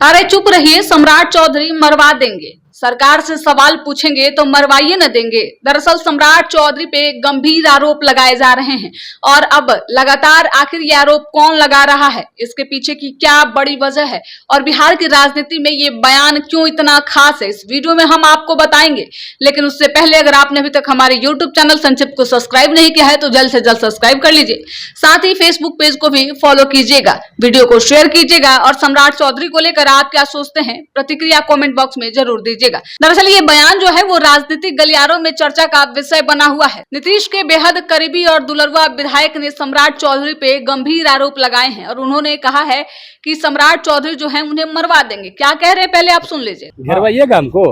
अरे चुप रहिए, सम्राट चौधरी मरवा देंगे। सरकार से सवाल पूछेंगे तो मरवाइए न देंगे। दरअसल सम्राट चौधरी पे गंभीर आरोप लगाए जा रहे हैं और अब लगातार आखिर ये आरोप कौन लगा रहा है, इसके पीछे की क्या बड़ी वजह है और बिहार की राजनीति में ये बयान क्यों इतना खास है, इस वीडियो में हम आपको बताएंगे। लेकिन उससे पहले अगर आपने अभी तक हमारे यूट्यूब चैनल संक्षिप्त को सब्सक्राइब नहीं किया है तो जल्द से जल्द सब्सक्राइब कर लीजिए। साथ ही फेसबुक पेज को भी फॉलो कीजिएगा, वीडियो को शेयर कीजिएगा और सम्राट चौधरी को लेकर आप क्या सोचते हैं प्रतिक्रिया कमेंट बॉक्स में जरूर दीजिएगा। दरअसल ये बयान जो है वो राजनीतिक गलियारों में चर्चा का विषय बना हुआ है। नीतीश के बेहद करीबी और दुलरवा विधायक ने सम्राट चौधरी पे गंभीर आरोप लगाए हैं और उन्होंने कहा है कि सम्राट चौधरी जो है उन्हें मरवा देंगे। क्या कह रहे हैं पहले आप सुन लीजिए। घेरवाइएगा हमको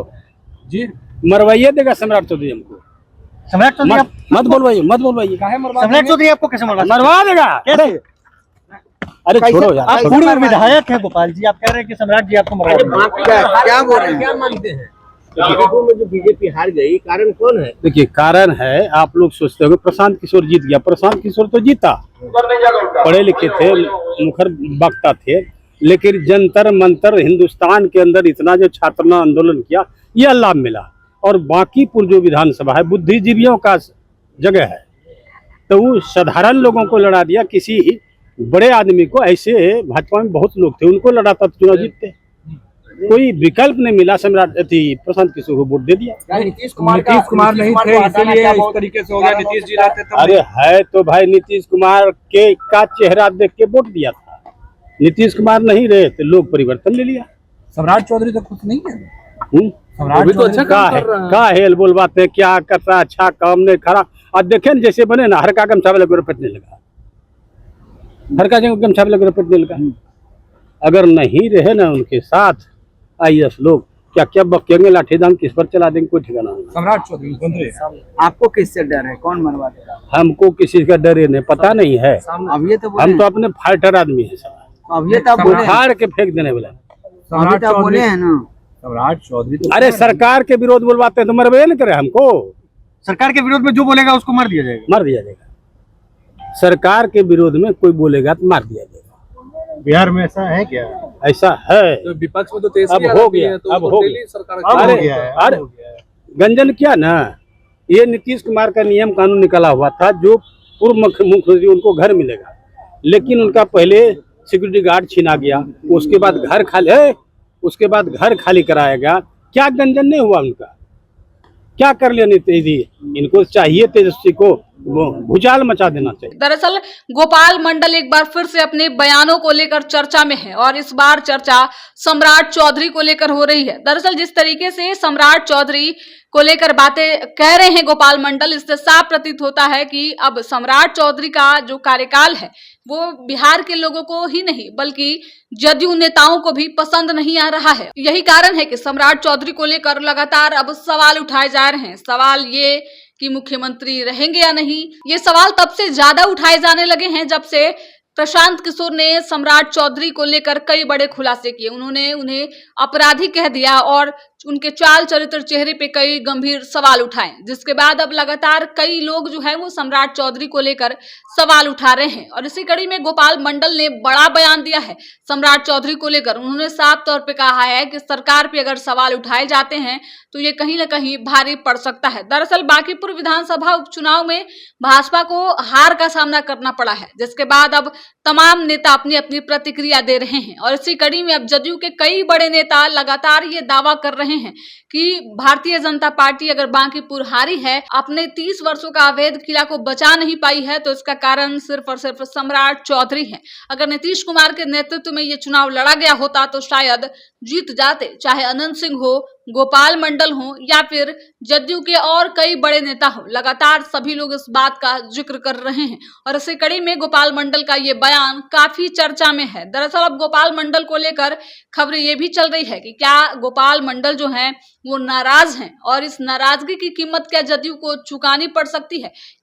जी, मरवाइए देगा सम्राट चौधरी हमको। सम्राट चौधरी मत बोलवाइए सम्राट चौधरी आपको कैसे मरवा देगा कैसे? अरे छोड़ो यार, आप पूर्व विधायक हैं गोपाल जी, आप कह रहे हैं कि सम्राट जी आपको मरवा देंगे। क्या बोल रहे हैं, क्या मानते हैं? गाजीपुर में जो बीजेपी हार गई, कारण कौन है? देखिए कारण है, आप लोग सोचते हो प्रशांत किशोर जीत गया। प्रशांत किशोर तो जीता, पढ़े लिखे थे, मुखर वक्ता थे, लेकिन जंतर मंतर हिंदुस्तान के अंदर इतना जो छात्र आंदोलन किया यह लाभ मिला। और बांकीपुर जो विधानसभा है बुद्धिजीवियों का जगह है, तो वो साधारण लोगों को लड़ा दिया। किसी बड़े आदमी को, ऐसे भाजपा में बहुत लोग थे, उनको लड़ाता तो चुनाव जीतते। कोई विकल्प नहीं मिला, सम्राट प्रशांत किशोर को वोट दे दिया। नीतीश कुमार नहीं थे, इसीलिए इस तरीके से हो गया। नीतीश जी रहते तो अरे है तो भाई, नीतीश कुमार के का चेहरा देख के वोट दिया था। नीतीश कुमार नहीं रहे तो लोग परिवर्तन ले लिया। सम्राट चौधरी तो खुश नहीं है। सम्राट तो अच्छा का हेल बोलवाते हैं, क्या करता अच्छा काम नहीं खराब। और देखे न जैसे बने ना, हर का गमछा वाले को रपटने लगा, हर का गमछा वाले को रपटने लगा। अगर नहीं रहे ना उनके साथ आईएएस लोग, क्या क्या बकेंगे, लाठी दांग किस पर चला देंगे, कोई ठिकाना नहीं। सम्राट चौधरी आपको किससे डर है, कौन मरवा देगा? हमको किसी का डर नहीं, पता नहीं है। अब ये तो हम तो अपने फाइटर आदमी है सब, अब ये तो बोले, फाड़ के फेंक देने वाला। अभी तो बोले हैं ना। सम्राट चौधरी तो अरे सरकार के विरोध बोलवाते हैं तो मरवे न करे हमको। सरकार के विरोध में जो बोलेगा उसको मार दिया जाएगा। मार दिया जाएगा। सरकार के विरोध में कोई बोलेगा तो मार दिया जाएगा। बिहार में ऐसा है क्या? ऐसा है, तो विपक्ष में तो तेज अब हो गया, अब हो गया। अब हो गया है, अब अरे हो गया है। गंजन क्या ना, ये नीतीश कुमार का नियम कानून निकला हुआ था, जो पूर्व मुख्यमंत्री उनको घर मिलेगा, लेकिन उनका पहले सिक्योरिटी गार्ड छीना गया, उसके बाद घर खाली कराया गया। क्या गंजन नहीं हुआ उनका? क्या कर लिया नीतीश जी? इनको चाहिए तेजस्वी को भूचाल मचा देना चाहिए। दरअसल गोपाल मंडल एक बार फिर से अपने बयानों को लेकर चर्चा में है और इस बार चर्चा सम्राट चौधरी को लेकर हो रही है। दरअसल जिस तरीके से सम्राट चौधरी को लेकर बातें कह रहे हैं गोपाल मंडल, इससे साफ प्रतीत होता है कि अब सम्राट चौधरी का जो कार्यकाल है वो बिहार के लोगों को ही नहीं बल्कि जदयू नेताओं को भी पसंद नहीं आ रहा है। यही कारण है कि सम्राट चौधरी को लेकर लगातार अब सवाल उठाए जा रहे हैं। सवाल ये कि मुख्यमंत्री रहेंगे या नहीं, ये सवाल तब से ज्यादा उठाए जाने लगे हैं जब से प्रशांत किशोर ने सम्राट चौधरी को लेकर कई बड़े खुलासे किए। उन्होंने उन्हें अपराधी कह दिया और उनके चाल चरित्र चेहरे पे कई गंभीर सवाल उठाए, जिसके बाद अब लगातार कई लोग जो है वो सम्राट चौधरी को लेकर सवाल उठा रहे हैं। और इसी कड़ी में गोपाल मंडल ने बड़ा बयान दिया है सम्राट चौधरी को लेकर। उन्होंने साफ तौर पे कहा है कि सरकार पे अगर सवाल उठाए जाते हैं तो ये कहीं ना कहीं भारी पड़ सकता है। दरअसल बांकीपुर विधानसभा उपचुनाव में भाजपा को हार का सामना करना पड़ा है, जिसके बाद अब तमाम नेता अपनी अपनी प्रतिक्रिया दे रहे हैं। और इसी कड़ी में अब जदयू के कई बड़े नेता लगातार ये दावा कर रहे हैं कि भारतीय जनता पार्टी अगर बांकीपुर हारी है, अपने 30 वर्षों का अवैध किला को बचा नहीं पाई है, तो इसका कारण सिर्फ और सिर्फ सम्राट चौधरी है। अगर नीतीश कुमार के नेतृत्व में ये चुनाव लड़ा गया होता तो शायद जीत जाते, चाहे अनंत सिंह हो, गोपाल मंडल हो या फिर जदयू के और कई बड़े नेता हो। लगातार सभी लोग इस बात का जिक्र कर रहे हैं और इसी कड़ी में गोपाल मंडल का ये बयान काफी चर्चा में है। दरअसल अब गोपाल मंडल को लेकर खबरें ये भी चल रही है कि क्या गोपाल मंडल जो हैं वो नाराज हैं और इस नाराजगी की कीमत क्या जदयू को चुकानी पड़ सकती है।